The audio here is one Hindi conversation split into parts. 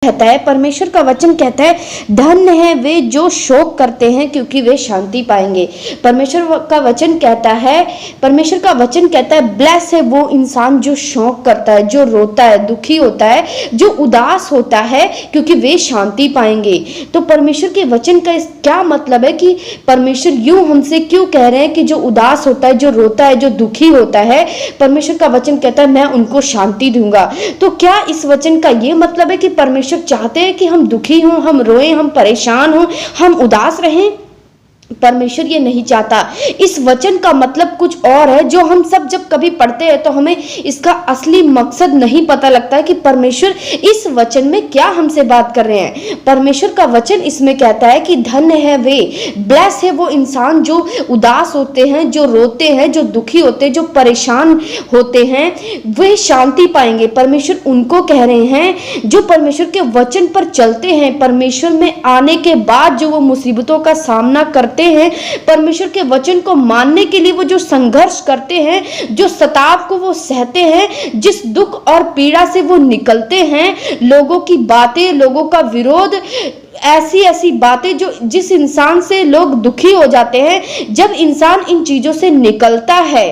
कहता है, परमेश्वर का वचन कहता है, धन्य है वे जो शोक करते हैं क्योंकि वे शांति पाएंगे। परमेश्वर का वचन कहता है ब्लेस है वो इंसान जो शोक करता है, जो रोता है, दुखी होता है, जो उदास होता है, क्योंकि वे शांति पाएंगे। तो परमेश्वर के वचन का क्या मतलब है कि परमेश्वर यूं हमसे क्यों कह रहे हैं कि जो उदास होता है, जो रोता है, जो दुखी होता है, परमेश्वर का वचन कहता है मैं उनको शांति दूंगा। तो क्या इस वचन का ये मतलब है कि परमेश्वर चाहते हैं कि हम दुखी हों, हम रोएं, हम परेशान हों, हम उदास रहें? परमेश्वर ये नहीं चाहता। इस वचन का मतलब कुछ और है, जो हम सब जब कभी पढ़ते हैं तो हमें इसका असली मकसद नहीं पता लगता है कि परमेश्वर इस वचन में क्या हमसे बात कर रहे हैं। परमेश्वर का वचन इसमें कहता है कि धन्य है वे, ब्लेस है वो इंसान जो उदास होते हैं, जो रोते हैं, जो दुखी होते हैं, जो परेशान होते हैं, वे शांति पाएंगे। परमेश्वर उनको कह रहे हैं जो परमेश्वर के वचन पर चलते हैं, परमेश्वर में आने के बाद जो वो मुसीबतों का सामना करते हैं, परमेश्वर के वचन को मानने के लिए वो जो संघर्ष करते हैं, जो सताव को वो सहते हैं, जिस दुख और पीड़ा से वो निकलते हैं, लोगों की बातें, लोगों का विरोध, ऐसी ऐसी बातें जो जिस इंसान से लोग दुखी हो जाते हैं, जब इंसान इन चीजों से निकलता है,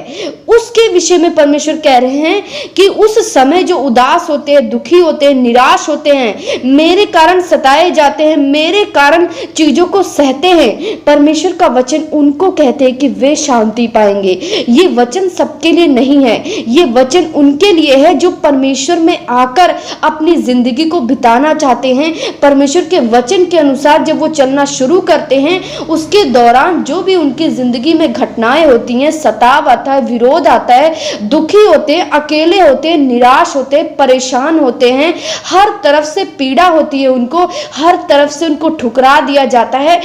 उसके विषय में परमेश्वर कह रहे हैं कि उस समय जो उदास होते हैं, दुखी होते हैं, निराश होते हैं, मेरे कारण सताए जाते हैं, मेरे कारण चीजों को सहते हैं, परमेश्वर का वचन उनको कहते हैं कि वे शांति पाएंगे। ये वचन सबके लिए नहीं है, ये वचन उनके लिए है जो परमेश्वर में आकर अपनी जिंदगी को बिताना चाहते हैं। परमेश्वर के वचन के अनुसार जब वो चलना शुरू करते हैं, उसके दौरान जो भी उनकी जिंदगी में घटनाएं होती हैं, सताव आता है, विरोध आता है, दुखी होते हैं, अकेले होते हैं, निराश होते हैं, परेशान होते हैं, हर तरफ से पीड़ा होती है उनको, हर तरफ से उनको ठुकरा दिया जाता है,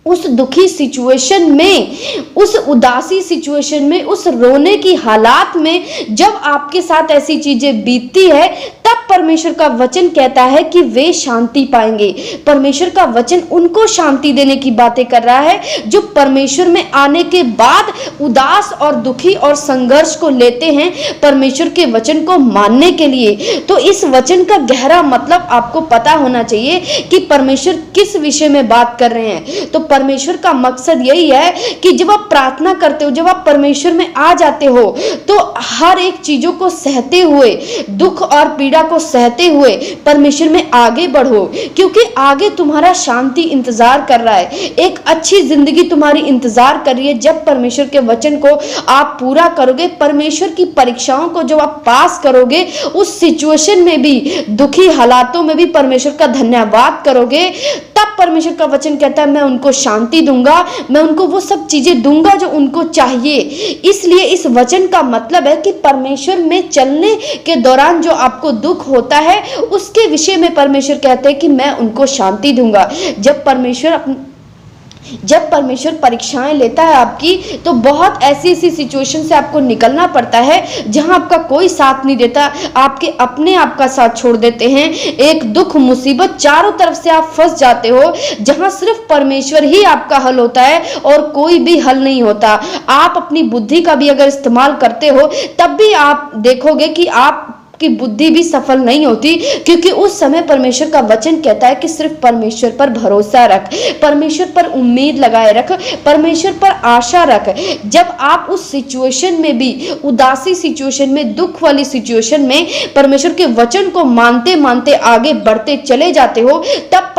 उस दुखी सिचुएशन में, उस उदासी सिचुएशन में, उस रोने की हालात में जब आपके साथ ऐसी चीजें बीतती है, तब परमेश्वर का वचन कहता है कि वे शांति पाएंगे। परमेश्वर का वचन उनको शांति देने की बातें कर रहा है जो परमेश्वर में आने के बाद उदास और दुखी और संघर्ष को लेते हैं परमेश्वर के वचन को मानने के लिए। तो इस वचन का गहरा मतलब आपको पता होना चाहिए कि परमेश्वर किस विषय में बात कर रहे हैं। तो परमेश्वर का मकसद यही है कि जब आप प्रार्थना करते हो, जब आप परमेश्वर में आ जाते हो, तो हर एक चीजों को सहते हुए, दुख और पीड़ा को सहते हुए परमेश्वर में आगे बढ़ो, क्योंकि आगे तुम्हारा शांति इंतजार कर रहा है, एक अच्छी जिंदगी तुम्हारी इंतजार कर रही है। जब परमेश्वर के वचन को आप पूरा करोगे, परमेश्वर की परीक्षाओं को जब आप पास करोगे, उस सिचुएशन में भी, दुखी हालातों में भी परमेश्वर का धन्यवाद करोगे, तब परमेश्वर का वचन कहता है मैं उनको शांति दूंगा, मैं उनको वो सब चीजें दूंगा जो उनको चाहिए। इसलिए इस वचन का मतलब है कि परमेश्वर में चलने के दौरान जो आपको दुख होता है, उसके विषय में परमेश्वर कहते हैं कि मैं उनको शांति दूंगा। जब परमेश्वर परीक्षाएं लेता है आपकी, तो बहुत ऐसी सिचुएशन से आपको निकलना पड़ता है जहां आपका कोई साथ नहीं देता, आपके अपने आप का साथ छोड़ देते हैं। एक दुख, मुसीबत, चारों तरफ से आप फंस जाते हो, जहां सिर्फ परमेश्वर ही आपका हल होता है और कोई भी हल नहीं होता। आप अपनी बुद्धि का भी अगर इस्तेमाल करते हो, तब भी आप देखोगे कि की बुद्धि भी सफल नहीं होती, क्योंकि उस समय परमेश्वर का वचन कहता है कि सिर्फ परमेश्वर पर भरोसा रख, परमेश्वर पर उम्मीद लगाए रख, परमेश्वर पर आशा रख। जब आप उस सिचुएशन में भी, उदासी सिचुएशन में, दुख वाली सिचुएशन में परमेश्वर के वचन को मानते मानते आगे बढ़ते चले जाते हो, तब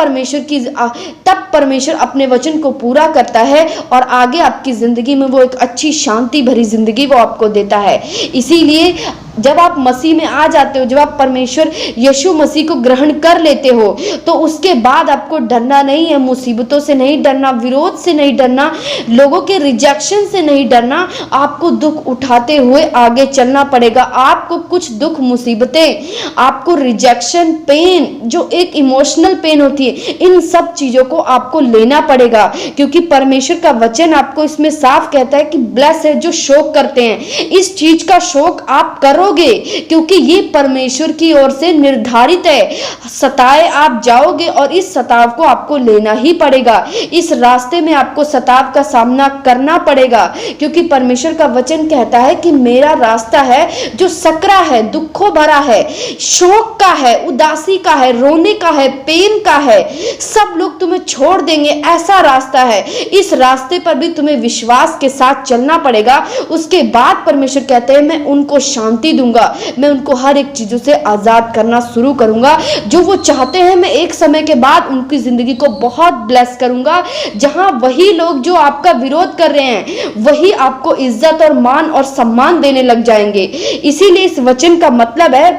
परमेश्वर अपने वचन को पूरा करता है और आगे आपकी जिंदगी में वो एक अच्छी शांति भरी जिंदगी वो आपको देता है। इसीलिए जब आप मसीह में आ जाते हो, जब आप परमेश्वर यीशु मसीह को ग्रहण कर लेते हो, तो उसके बाद आपको डरना नहीं है, मुसीबतों से नहीं डरना, विरोध से नहीं डरना, लोगों के रिजेक्शन से नहीं डरना। आपको दुख उठाते हुए आगे चलना पड़ेगा। आपको कुछ दुख, मुसीबतें, आपको रिजेक्शन, पेन, जो एक इमोशनल पेन होती है, इन सब चीजों को आपको लेना पड़ेगा, क्योंकि परमेश्वर का वचन आपको इसमें साफ कहता है कि ब्लेस है जो शोक करते हैं। इस चीज का शोक आप करो करोगे, क्योंकि ये परमेश्वर की ओर से निर्धारित है। सताए आप जाओगे और इस सताव को आपको लेना ही पड़ेगा। इस रास्ते में आपको सताव का सामना करना पड़ेगा, क्योंकि परमेश्वर का वचन कहता है कि मेरा रास्ता है जो सकरा है, दुखों भरा है, शोक का है, उदासी का है, रोने का है, पेन का है। सब लोग तुम्हें छोड़ देंगे, ऐसा रास्ता है। इस रास्ते पर भी तुम्हें विश्वास के साथ चलना पड़ेगा। उसके बाद परमेश्वर कहते हैं मैं उनको शांति दूंगा, मैं उनको हर एक चीजों से आजाद करना शुरू करूंगा। जो वो चाहते हैं मैं एक समय के बाद उनकी जिंदगी को बहुत ब्लेस करूंगा। जहां वही लोग जो आपका विरोध कर रहे हैं वही आपको इज्जत और मान और सम्मान देने लग जाएंगे। इसीलिए इस वचन का मतलब है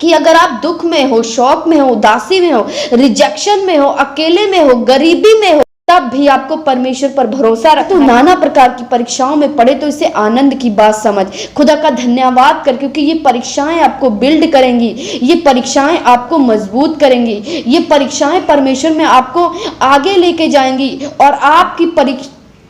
कि अगर आप दुख में हो, शौक में हो, उदासी में हो, रिजेक्शन में हो, अकेले में हो, गरीबी में हो, तब भी आपको परमेश्वर पर भरोसा रखना। तो नाना प्रकार की परीक्षाओं में पड़े तो इसे आनंद की बात समझ, खुदा का धन्यवाद कर, क्योंकि ये परीक्षाएं आपको बिल्ड करेंगी, ये परीक्षाएं आपको मजबूत करेंगी, ये परीक्षाएं परमेश्वर में आपको आगे लेके जाएंगी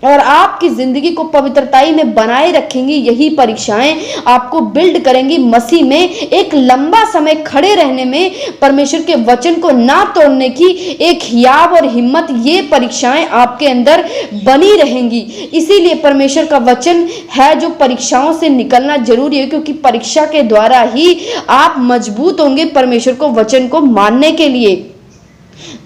और आपकी जिंदगी को पवित्रताई में बनाए रखेंगी। यही परीक्षाएं आपको बिल्ड करेंगी मसीह में एक लंबा समय खड़े रहने में, परमेश्वर के वचन को ना तोड़ने की एक हियाव और हिम्मत, ये परीक्षाएं आपके अंदर बनी रहेंगी। इसीलिए परमेश्वर का वचन है जो परीक्षाओं से निकलना जरूरी है, क्योंकि परीक्षा के द्वारा ही आप मजबूत होंगे परमेश्वर को वचन को मानने के लिए।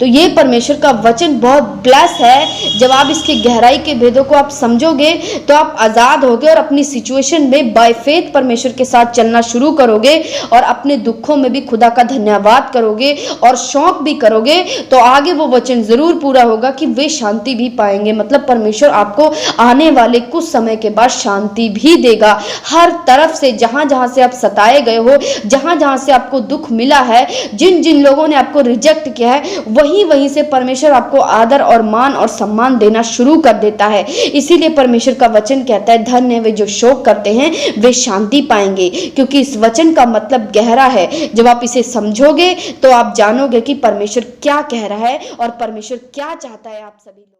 तो ये परमेश्वर का वचन बहुत ब्लेस है। जब आप इसकी गहराई के भेदों को आप समझोगे तो आप आज़ाद होगे और अपनी सिचुएशन में बाय फेथ परमेश्वर के साथ चलना शुरू करोगे और अपने दुखों में भी खुदा का धन्यवाद करोगे और शौक भी करोगे। तो आगे वो वचन जरूर पूरा होगा कि वे शांति भी पाएंगे। मतलब परमेश्वर आपको आने वाले कुछ समय के बाद शांति भी देगा। हर तरफ से जहां जहां से आप सताए गए हो, जहां जहां से आपको दुख मिला है, जिन जिन लोगों ने आपको रिजेक्ट किया है, वहीं से परमेश्वर आपको आदर और मान और सम्मान देना शुरू कर देता है। इसीलिए परमेश्वर का वचन कहता है धन्य वे जो शोक करते हैं वे शांति पाएंगे, क्योंकि इस वचन का मतलब गहरा है। जब आप इसे समझोगे तो आप जानोगे कि परमेश्वर क्या कह रहा है और परमेश्वर क्या चाहता है आप सभी लोग।